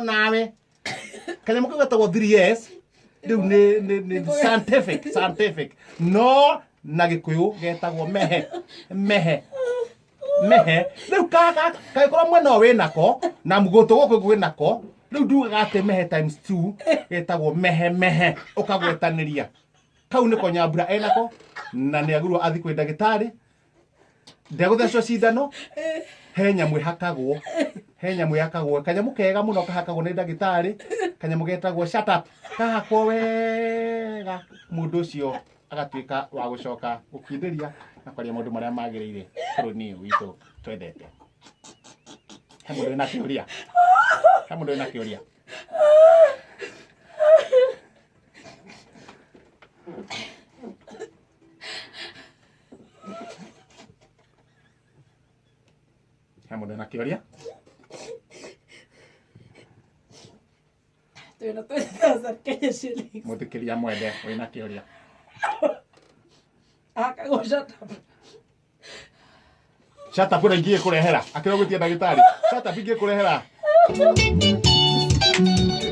Nawe. Kanyamũ kau gatagwo 3S. Rĩu nĩ scientific. No na Gĩkũyũ getagwo mehe. Rĩu kagĩkorwo mwena ũyũ wĩnako na gũtũ gũkũ gwĩnako. Rĩu ndugaga atĩ mehe times 2 getagwo mehe. Ũkagwetanĩria. Kau nĩko Nyambura enako na nĩagĩrĩirwo athi kwĩ ndagĩtarĩ. Ndegũthecwo cindano. He nyamũ ĩhakagwo. Kanyamũ kega mũno kahakagwo nĩ ndagĩtarĩ. Kanyamũ getagwo shut up. Kahakwo wega. Mũndũ ũcio agatuĩka wa gũcoka gũkindĩria na kwaria maũndũ marĩa magĩrĩire bũrũri-inĩ witũ twendete. He mũndũ wĩna kĩũria. He mũndũ wĩna kĩũria. Twĩna 20,000 Kenya shillings. Mũthikĩria mwende wĩna kĩũria. Akagwo shut up. Shut up ũrĩa ingĩkũrehera. Akĩrwo gwĩtia ndagĩtarĩ. Shut up ingĩkũrehera.